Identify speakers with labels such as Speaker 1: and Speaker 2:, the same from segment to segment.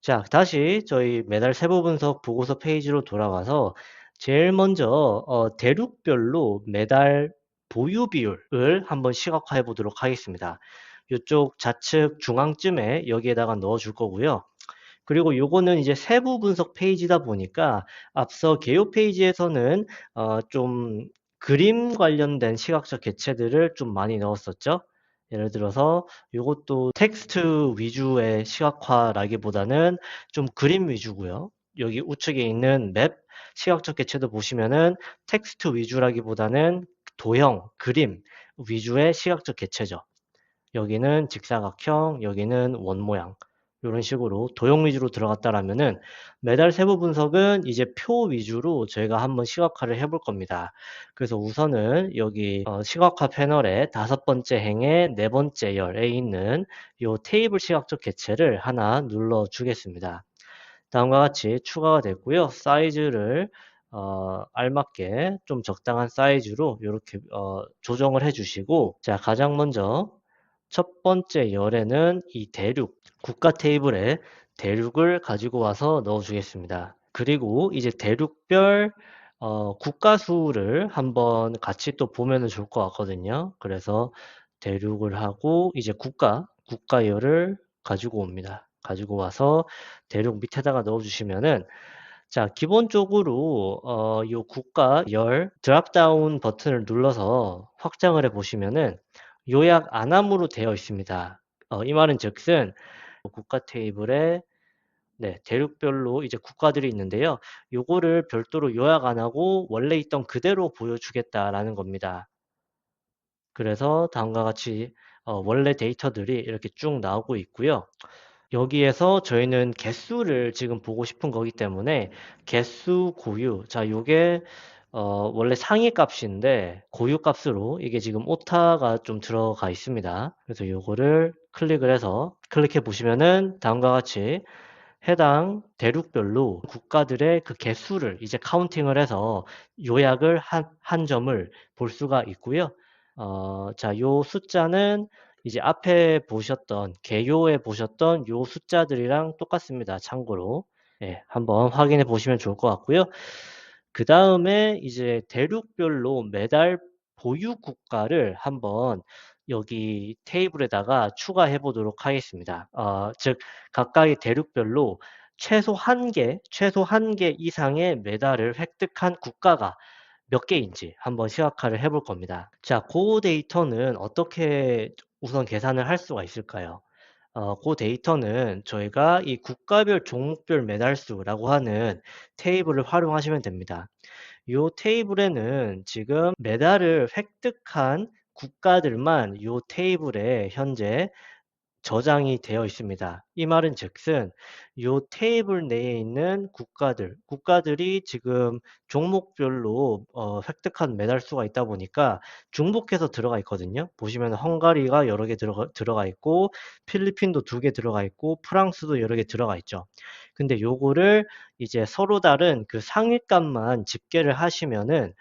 Speaker 1: 자, 다시 저희 매달 세부 분석 보고서 페이지로 돌아가서 제일 먼저 대륙별로 매달 보유 비율을 한번 시각화해 보도록 하겠습니다. 이쪽 좌측 중앙쯤에 여기에다가 넣어 줄 거고요. 그리고 요거는 이제 세부 분석 페이지다 보니까 앞서 개요 페이지에서는 좀 그림 관련된 시각적 개체들을 좀 많이 넣었었죠. 예를 들어서 요것도 텍스트 위주의 시각화라기보다는 좀 그림 위주고요. 여기 우측에 있는 맵 시각적 개체도 보시면은 텍스트 위주라기보다는 도형, 그림 위주의 시각적 개체죠. 여기는 직사각형, 여기는 원 모양. 이런 식으로 도형 위주로 들어갔다라면은 매달 세부 분석은 이제 표 위주로 저희가 한번 시각화를 해볼 겁니다. 그래서 우선은 여기 시각화 패널의 다섯 번째 행의 네 번째 열에 있는 이 테이블 시각적 개체를 하나 눌러 주겠습니다. 다음과 같이 추가가 됐고요. 사이즈를 알맞게 좀 적당한 사이즈로 이렇게 조정을 해주시고, 자, 가장 먼저 첫 번째 열에는 이 대륙, 국가 테이블에 대륙을 가지고 와서 넣어주겠습니다. 그리고 이제 대륙별 국가 수를 한번 같이 또 보면 좋을 것 같거든요. 그래서 대륙을 하고 이제 국가열을 가지고 옵니다. 가지고 와서 대륙 밑에다가 넣어주시면은, 자, 기본적으로 요 국가열 드랍다운 버튼을 눌러서 확장을 해 보시면은 요약 안함으로 되어 있습니다. 이 말은 즉슨 국가 테이블에 네, 대륙별로 이제 국가들이 있는데요. 요거를 별도로 요약 안 하고 원래 있던 그대로 보여주겠다라는 겁니다. 그래서 다음과 같이 원래 데이터들이 이렇게 쭉 나오고 있고요. 여기에서 저희는 개수를 지금 보고 싶은 거기 때문에 개수 고유. 자, 요게 원래 상위 값인데 고유 값으로 이게 지금 오타가 좀 들어가 있습니다. 그래서 요거를 클릭을 해서 클릭해 보시면은 다음과 같이 해당 대륙별로 국가들의 그 개수를 이제 카운팅을 해서 요약을 한 점을 볼 수가 있고요. 자, 요 숫자는 이제 앞에 보셨던 개요에 보셨던 요 숫자들이랑 똑같습니다. 참고로 예, 한번 확인해 보시면 좋을 것 같고요. 그 다음에 이제 대륙별로 매달 보유 국가를 한번 여기 테이블에다가 추가해 보도록 하겠습니다. 즉 각각의 대륙별로 최소 한 개 이상의 메달을 획득한 국가가 몇 개인지 한번 시각화를 해볼 겁니다. 자, 그 데이터는 어떻게 우선 계산을 할 수가 있을까요? 그 데이터는 저희가 이 국가별 종목별 메달 수라고 하는 테이블을 활용하시면 됩니다. 이 테이블에는 지금 메달을 획득한 국가들만 이 테이블에 현재 저장이 되어 있습니다. 이 말은 즉슨 요 테이블 내에 있는 국가들이 지금 종목별로 획득한 메달 수가 있다 보니까 중복해서 들어가 있거든요. 보시면 헝가리가 여러 개 들어가 있고 필리핀도 두 개 들어가 있고 프랑스도 여러 개 들어가 있죠. 근데 요거를 이제 서로 다른 그 상위값만 집계를 하시면은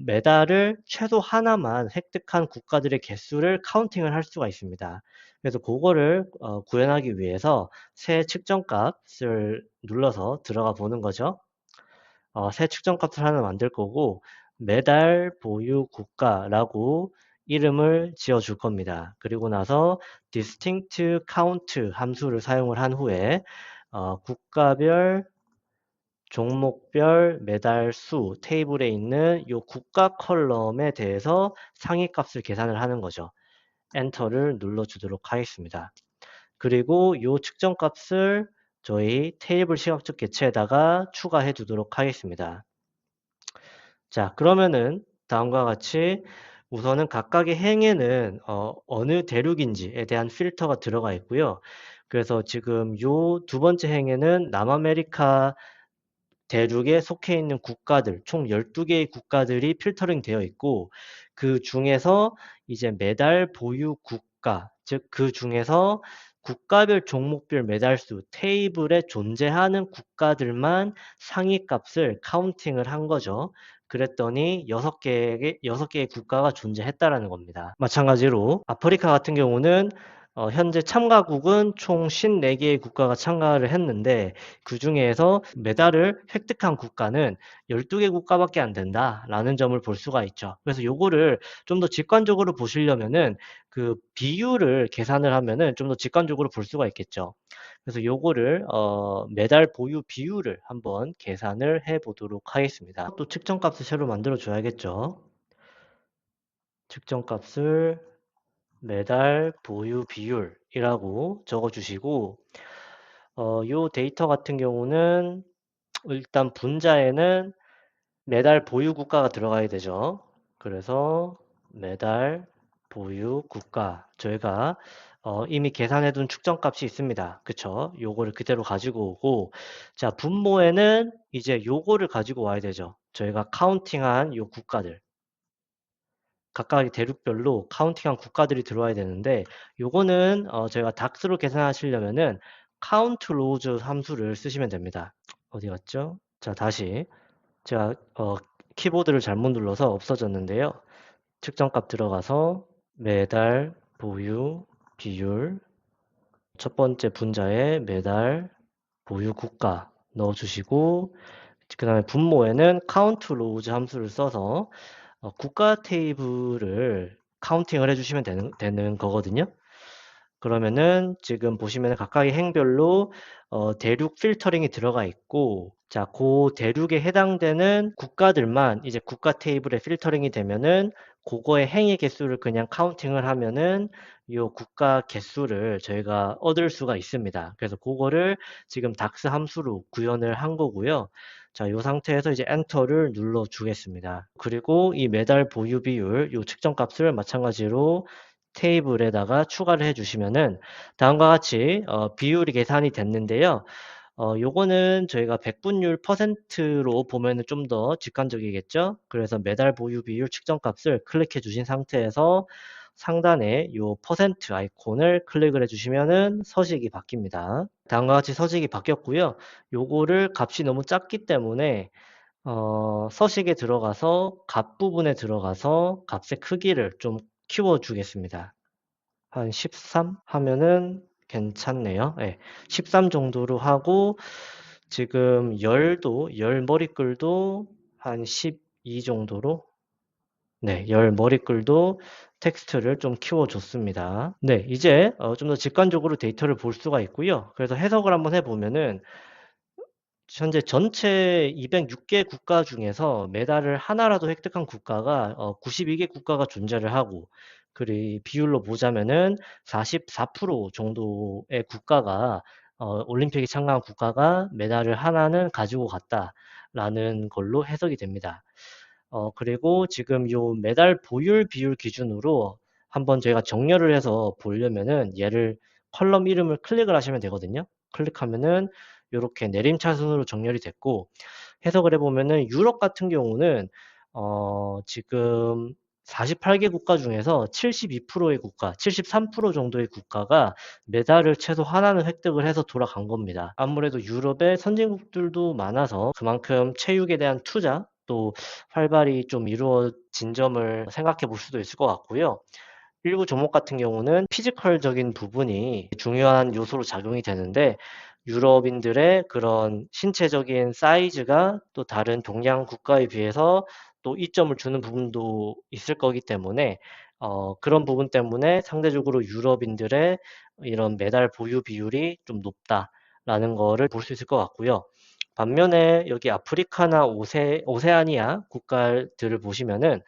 Speaker 1: 메달을 최소 하나만 획득한 국가들의 개수를 카운팅을 할 수가 있습니다. 그래서 그거를 구현하기 위해서 새 측정값을 눌러서 들어가 보는 거죠. 새 측정값을 하나 만들 거고 매달 보유 국가라고 이름을 지어 줄 겁니다. 그리고 나서 distinct count 함수를 사용을 한 후에 국가별 종목별 메달 수 테이블에 있는 이 국가 컬럼에 대해서 상위값을 계산을 하는 거죠. 엔터를 눌러주도록 하겠습니다. 그리고 이 측정값을 저희 테이블 시각적 개체에다가 추가해 두도록 하겠습니다. 자, 그러면은 다음과 같이 우선은 각각의 행에는 어느 대륙인지에 대한 필터가 들어가 있고요. 그래서 지금 요 두 번째 행에는 남아메리카 대륙에 속해 있는 국가들, 총 12개의 국가들이 필터링 되어 있고, 그 중에서 이제 메달 보유 국가, 즉 그 중에서 국가별 종목별 메달 수 테이블에 존재하는 국가들만 상위 값을 카운팅을 한 거죠. 그랬더니 6개의 국가가 존재했다라는 겁니다. 마찬가지로 아프리카 같은 경우는 현재 참가국은 총 54개의 국가가 참가를 했는데 그중에서 메달을 획득한 국가는 12개 국가밖에 안 된다라는 점을 볼 수가 있죠. 그래서 요거를 좀 더 직관적으로 보시려면은 그 비율을 계산을 하면은 좀 더 직관적으로 볼 수가 있겠죠. 그래서 요거를 메달 보유 비율을 한번 계산을 해 보도록 하겠습니다. 또 측정값을 새로 만들어 줘야겠죠. 측정값을 메달 보유 비율이라고 적어 주시고 요 데이터 같은 경우는 일단 분자에는 메달 보유 국가가 들어가야 되죠. 그래서 메달 보유 국가 저희가 이미 계산해 둔 측정값이 있습니다. 그쵸? 요거를 그대로 가지고 오고 자 분모에는 이제 요거를 가지고 와야 되죠. 저희가 카운팅한 요 국가들 각각의 대륙별로 카운팅한 국가들이 들어와야 되는데 요거는 저희가 닥스로 계산하시려면은 count rows 함수를 쓰시면 됩니다. 어디 갔죠? 자 다시 제가 키보드를 잘못 눌러서 없어졌는데요. 측정값 들어가서 매달 보유 비율 첫 번째 분자에 매달 보유 국가 넣어주시고 그 다음에 분모에는 count rows 함수를 써서 국가 테이블을 카운팅을 해주시면 되는 거거든요. 그러면은 지금 보시면 각각의 행별로 대륙 필터링이 들어가 있고 자, 그 대륙에 해당되는 국가들만 이제 국가 테이블에 필터링이 되면은 그거의 행의 개수를 그냥 카운팅을 하면은 이 국가 개수를 저희가 얻을 수가 있습니다. 그래서 그거를 지금 닥스 함수로 구현을 한 거고요. 자, 이 상태에서 이제 엔터를 눌러 주겠습니다. 그리고 이 매달 보유 비율, 이 측정 값을 마찬가지로 테이블에다가 추가를 해주시면은 다음과 같이 비율이 계산이 됐는데요. 요거는 저희가 백분율 퍼센트로 보면은 좀 더 직관적이겠죠? 그래서 매달 보유 비율 측정 값을 클릭해 주신 상태에서 상단에 요 퍼센트 아이콘을 클릭을 해주시면은 서식이 바뀝니다. 다음과 같이 서식이 바뀌었고요. 요거를 값이 너무 작기 때문에 서식에 들어가서 값 부분에 들어가서 값의 크기를 좀 키워 주겠습니다. 한 13 하면은 괜찮네요. 예. 13 정도로 하고 지금 열 머리글도 한 12 정도로 네, 열 머리글도 텍스트를 좀 키워 줬습니다. 네, 이제 좀 더 직관적으로 데이터를 볼 수가 있고요. 그래서 해석을 한번 해 보면은 현재 전체 206개 국가 중에서 메달을 하나라도 획득한 국가가 92개 국가가 존재를 하고 그리 비율로 보자면은 44% 정도의 국가가 올림픽에 참가한 국가가 메달을 하나는 가지고 갔다라는 걸로 해석이 됩니다. 그리고 지금 요 메달 보율 비율 기준으로 한번 저희가 정렬을 해서 보려면은 얘를 컬럼 이름을 클릭을 하시면 되거든요. 클릭하면은 요렇게 내림차순으로 정렬이 됐고 해석을 해보면은 유럽 같은 경우는 지금 48개 국가 중에서 72%의 국가, 73% 정도의 국가가 메달을 최소 하나는 획득을 해서 돌아간 겁니다. 아무래도 유럽의 선진국들도 많아서 그만큼 체육에 대한 투자 또 활발히 좀 이루어진 점을 생각해 볼 수도 있을 것 같고요. 일부 종목 같은 경우는 피지컬적인 부분이 중요한 요소로 작용이 되는데 유럽인들의 그런 신체적인 사이즈가 또 다른 동양 국가에 비해서 또 이점을 주는 부분도 있을 거기 때문에 그런 부분 때문에 상대적으로 유럽인들의 이런 메달 보유 비율이 좀 높다라는 거를 볼 수 있을 것 같고요. 반면에 여기 아프리카나 오세아니아 국가들을 보시면은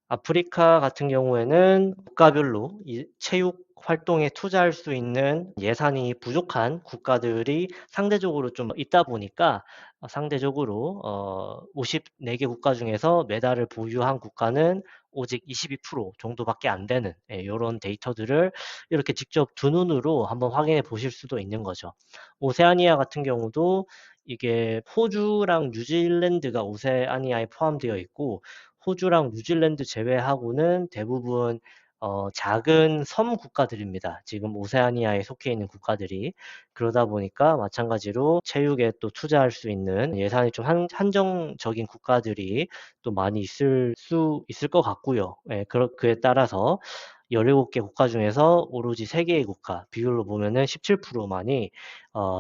Speaker 1: 아프리카 같은 경우에는 국가별로 이 체육 활동에 투자할 수 있는 예산이 부족한 국가들이 상대적으로 좀 있다 보니까 상대적으로 54개 국가 중에서 메달을 보유한 국가는 오직 22% 정도밖에 안 되는 이런 데이터들을 이렇게 직접 두 눈으로 한번 확인해 보실 수도 있는 거죠. 오세아니아 같은 경우도 이게 호주랑 뉴질랜드가 오세아니아에 포함되어 있고 호주랑 뉴질랜드 제외하고는 대부분 작은 섬 국가들입니다. 지금 오세아니아에 속해 있는 국가들이. 그러다 보니까 마찬가지로 체육에 또 투자할 수 있는 예산이 좀 한정적인 국가들이 또 많이 있을 수 있을 것 같고요. 예, 그에 따라서 17개 국가 중에서 오로지 3개의 국가, 비율로 보면은 17%만이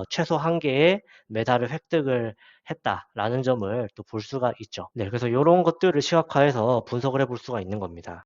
Speaker 1: 최소 1개의 메달을 획득을 했다라는 점을 또 볼 수가 있죠. 네, 그래서 이런 것들을 시각화해서 분석을 해볼 수가 있는 겁니다.